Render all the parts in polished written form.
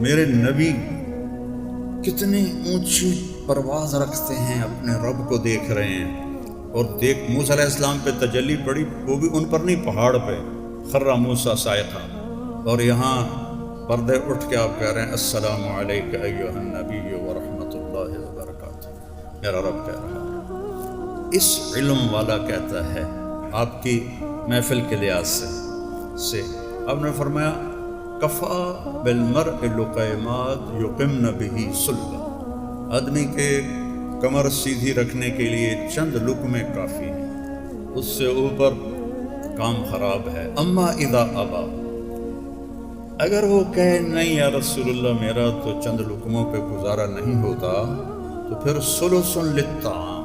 میرے نبی کتنی اونچی پرواز رکھتے ہیں، اپنے رب کو دیکھ رہے ہیں، اور دیکھ موسیٰ علیہ السلام پہ تجلی پڑی، وہ بھی ان پر نہیں، پہاڑ پہ خر موسیٰ صاعقہ، اور یہاں پردے اٹھ کے آپ کہہ رہے ہیں السلام علیک ایھا النبی ورحمۃ اللہ وبرکاتہ۔ میرا رب کہہ رہا ہے، اس علم والا کہتا ہے آپ کی محفل کے لحاظ سے آپ نے فرمایا کفا بالمرء لقیمات یقمن بہ صلبہ، آدمی کے کمر سیدھی رکھنے کے لیے چند لقمے کافی ہیں، اس سے اوپر کام خراب ہے۔ اما اذا ابا، اگر وہ کہے نہیں یا رسول اللہ میرا تو چند لقموں پہ گزارا نہیں ہوتا، تو پھر ثلث للطعام،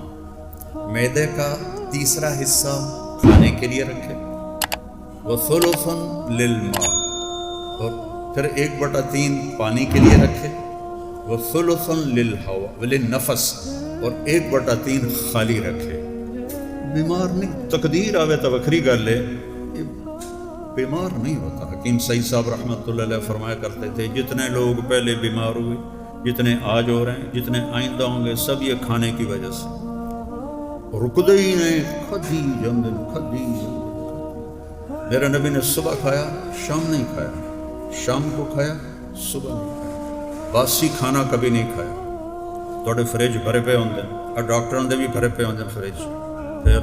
معدے کا تیسرا حصہ کھانے کے لیے رکھے، وثلث للماء، اور پھر 1/3 پانی کے لیے رکھے، وثلث للنفس، اور 1/3 خالی رکھے۔ بیمار نہیں، تقدیر آوے تو وکھری گل ہے، بیمار نہیں ہوتا۔ حکیم سعید صاحب رحمۃ اللہ علیہ فرمایا کرتے تھے جتنے لوگ پہلے بیمار ہوئے، جتنے آج ہو رہے ہیں، جتنے آئندہ ہوں گے، سب یہ کھانے کی وجہ سے۔ رکدے ہی نہیں، کھدی جنگل کھدی۔ میرے نبی نے صبح کھایا، شام نہیں کھایا، شام کو کھایا، صبح نہیں کھایا، باسی کھانا کبھی نہیں کھایا۔ تھوڑے فریج بھرے پہ ہوندے، اور ڈاکٹروں دے بھی بھرے پہ ہوندے فریج۔ پھر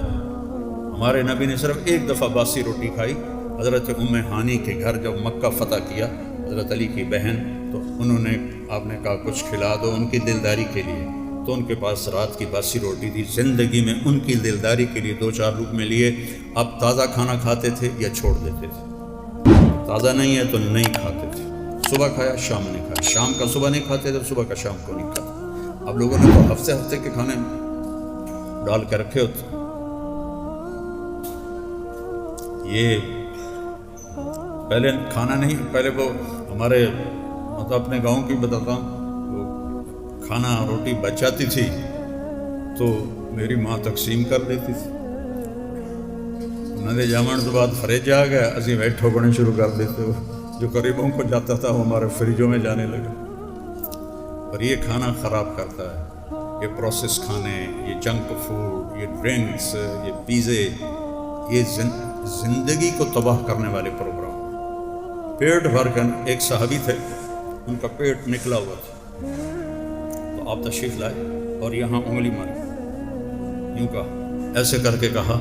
ہمارے نبی نے صرف ایک دفعہ باسی روٹی کھائی، حضرت ام ہانی کے گھر جب مکہ فتح کیا، حضرت علی کی بہن، تو انہوں نے آپ نے کہا کچھ کھلا دو ان کی دلداری کے لیے، تو ان کے پاس رات کی باسی روٹی تھی۔ زندگی میں ان کی دلداری کے لیے 2-4 لقمے لیے۔ اب تازہ کھانا کھاتے تھے یا چھوڑ دیتے تھے، تازہ نہیں ہے تو نہیں کھاتے تھے۔ صبح کھایا، شام نہیں کھایا، شام کا صبح نہیں کھاتے تھے، صبح کا شام کو نہیں کھاتے۔ اب لوگوں نے تو ہفتے کے کھانے ڈال کے رکھے ہوتے۔ یہ پہلے کھانا نہیں، پہلے وہ ہمارے مطلب اپنے گاؤں کی بتاتا ہوں، وہ کھانا روٹی بچ جاتی تھی تو میری ماں تقسیم کر دیتی تھی۔ انہوں نے جامن تو بعد فریج آ گیا، اسی ویٹ ٹھوکنے شروع کر دیتے ہو، جو قریبوں کو جاتا تھا وہ ہمارے فریجوں میں جانے لگا۔ اور یہ کھانا خراب کرتا ہے، یہ پروسیس کھانے، یہ جنک فوڈ، یہ ڈرنکس، یہ پیزے، یہ زندگی کو تباہ کرنے والے پروگرام۔ پیٹ بھر کر، ایک صحابی تھے ان کا پیٹ نکلا ہوا تھا، تو آپ تشریف لائے اور یہاں انگلی ماری، یوں کہا، ایسے کر کے کہا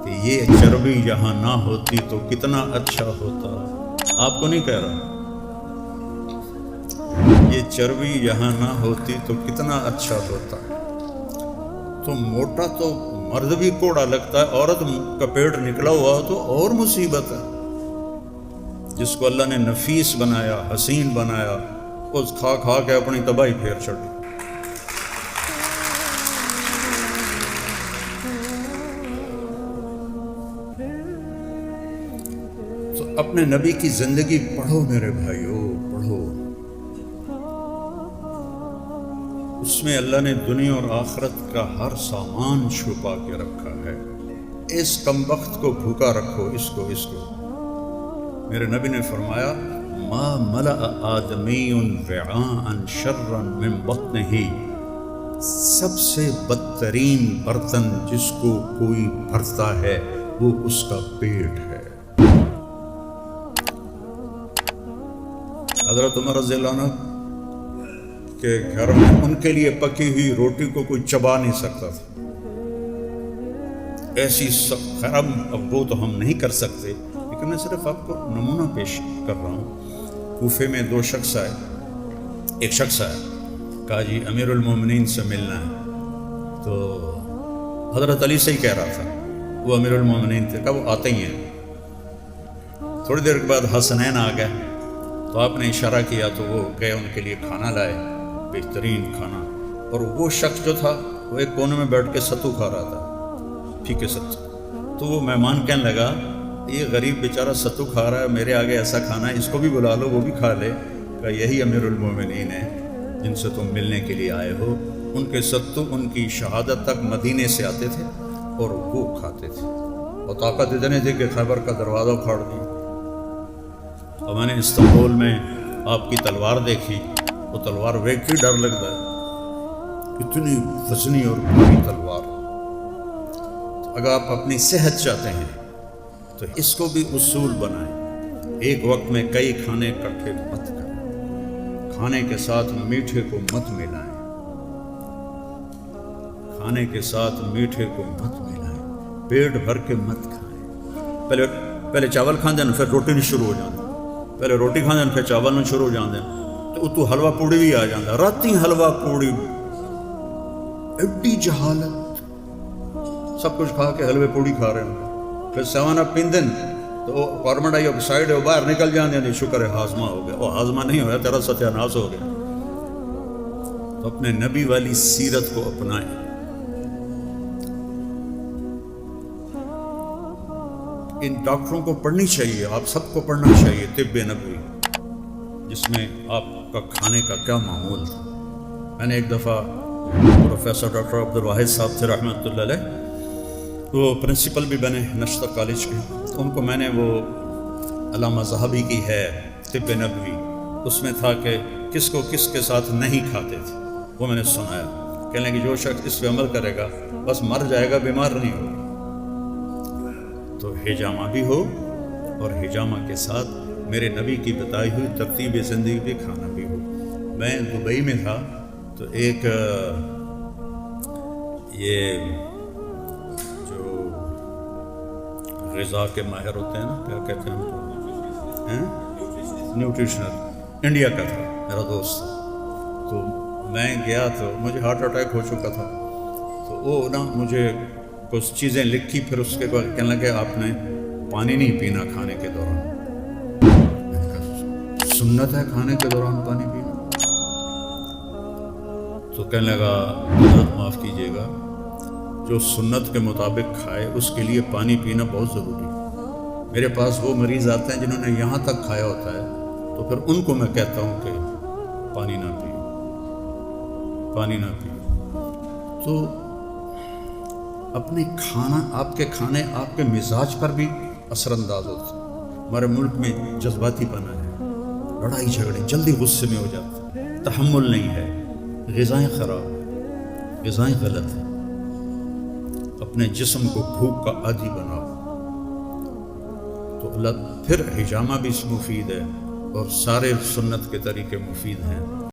کہ یہ چربی یہاں نہ ہوتی تو کتنا اچھا ہوتا۔ آپ کو نہیں کہہ رہا، یہ چربی یہاں نہ ہوتی تو کتنا اچھا ہوتا۔ تو موٹا تو مرد بھی کوڑا لگتا ہے، عورت کا پیٹ نکلا ہوا ہو تو اور مصیبت ہے۔ جس کو اللہ نے نفیس بنایا، حسین بنایا، اس کھا کھا کے اپنی تباہی پھیر چھڑی۔ تو اپنے نبی کی زندگی پڑھو میرے بھائیو، پڑھو۔ اس میں اللہ نے دنیا اور آخرت کا ہر سامان چھپا کے رکھا ہے۔ اس کمبخت کو بھوکا رکھو، اس کو۔ میرے نبی نے فرمایا ما ملأ آدمی وعاء شرا من بطنہ، سب سے بدترین برتن جس کو کوئی بھرتا ہے وہ اس کا پیٹ ہے۔ حضرت عمر رضی اللہ عنہ کے گھر میں ان کے لیے پکی ہوئی روٹی کو کوئی چبا نہیں سکتا تھا، ایسی خیر اب وہ تو ہم نہیں کر سکتے، لیکن میں صرف آپ کو نمونہ پیش کر رہا ہوں۔ کوفے میں 2 شخص آئے، ایک شخص آیا، کہا جی امیر المومنین سے ملنا ہے، تو حضرت علی سے ہی کہہ رہا تھا، وہ امیر المومنین تھے، کہا وہ آتے ہی ہیں۔ تھوڑی دیر کے بعد حسنین آ گئے، تو آپ نے اشارہ کیا تو وہ گئے، ان کے لیے کھانا لائے، بہترین کھانا۔ اور وہ شخص جو تھا وہ ایک کونے میں بیٹھ کے ستو کھا رہا تھا، پھیکے ستو۔ تو وہ مہمان کہنے لگا یہ غریب بیچارہ ستو کھا رہا ہے، میرے آگے ایسا کھانا ہے، اس کو بھی بلا لو وہ بھی کھا لے۔ کہا یہی امیر المومنین ہیں جن سے تم ملنے کے لیے آئے ہو، ان کے ستو ان کی شہادت تک مدینے سے آتے تھے اور وہ کھاتے تھے، اور طاقت اتنے تھے کہ خیبر کا دروازہ اکھاڑ دیا۔ اور میں نے استنبول میں آپ کی تلوار دیکھی، وہ تلوار ویک کے ڈر لگتا ہے، اتنی وزنی اور بھاری تلوار۔ اگر آپ اپنی صحت چاہتے ہیں تو اس کو بھی اصول بنائیں، ایک وقت میں کئی کھانے اکٹھے مت کریں، کھانے کے ساتھ میٹھے کو مت ملائیں، کھانے کے ساتھ میٹھے کو مت ملائیں، پیٹ بھر کے مت کھائیں۔ پہلے چاول کھاندے ہیں پھر روٹی نہیں شروع ہو جاتی، پہلے روٹی کھاندے ہیں پھر چاول نہیں شروع ہو جاندے ہیں، تو حلوہ پوڑی بھی آ جاتا، راتی حلوہ پوڑی، ایڈی جہالت، سب کچھ کھا کے حلوے پوڑی کھا رہے ہیں، پھر سیون اپ پیندن تو کاربن ڈائی آکسائڈ ہے وہ باہر نکل جاندے ہیں، شکر ہے ہاضمہ ہو گیا، وہ ہاضمہ نہیں ہوا تیرا ستیہ ناس ہو گیا۔ تو اپنے نبی والی سیرت کو اپنائیں۔ ان ڈاکٹروں کو پڑھنی چاہیے، آپ سب کو پڑھنا چاہیے طب نبوی، جس میں آپ کا کھانے کا کیا معمول تھا۔ میں نے ایک دفعہ پروفیسر ڈاکٹر عبدالواحد صاحب تھے رحمۃ اللہ علیہ، وہ پرنسپل بھی بنے نشتہ کالج کے، ان کو میں نے وہ علامہ ذہبی کی ہے طب نبوی، اس میں تھا کہ کس کو کس کے ساتھ نہیں کھاتے تھے، وہ میں نے سنایا، کہنے کہ جو شخص اس پہ عمل کرے گا بس مر جائے گا، بیمار نہیں ہوگا۔ تو حجامہ بھی ہو اور حجامہ کے ساتھ میرے نبی کی بتائی ہوئی ترتیب زندگی بھی کھانا بھی ہو۔ میں دبئی میں تھا تو ایک یہ جو غذا کے ماہر ہوتے ہیں نا، کیا کہتے ہیں نیوٹریشنل، انڈیا کا تھا میرا دوست، تو میں گیا تو مجھے ہارٹ اٹیک ہو چکا تھا، تو وہ نا مجھے کچھ چیزیں لکھی، پھر اس کے بعد کہنے لگے آپ نے پانی نہیں پینا کھانے کے دوران۔ سنت ہے کھانے کے دوران پانی پینا؟ تو کہنے لگا حضرت معاف کیجیے گا، جو سنت کے مطابق کھائے اس کے لیے پانی پینا بہت ضروری ہے۔ میرے پاس وہ مریض آتے ہیں جنہوں نے یہاں تک کھایا ہوتا ہے، تو پھر ان کو میں کہتا ہوں کہ پانی نہ پیو، پانی نہ پیو۔ تو اپنے کھانا، آپ کے کھانے آپ کے مزاج پر بھی اثر انداز ہوتے ہیں۔ ہمارے ملک میں جذباتی پنا ہے، لڑائی جھگڑے، جلدی غصے میں ہو جاتے ہیں، تحمل نہیں ہے، غذائیں خراب ہیں، غذائیں غلط ہیں۔ اپنے جسم کو بھوک کا عادی بناؤ، تو اللہ پھر حجامہ بھی مفید ہے اور سارے سنت کے طریقے مفید ہیں۔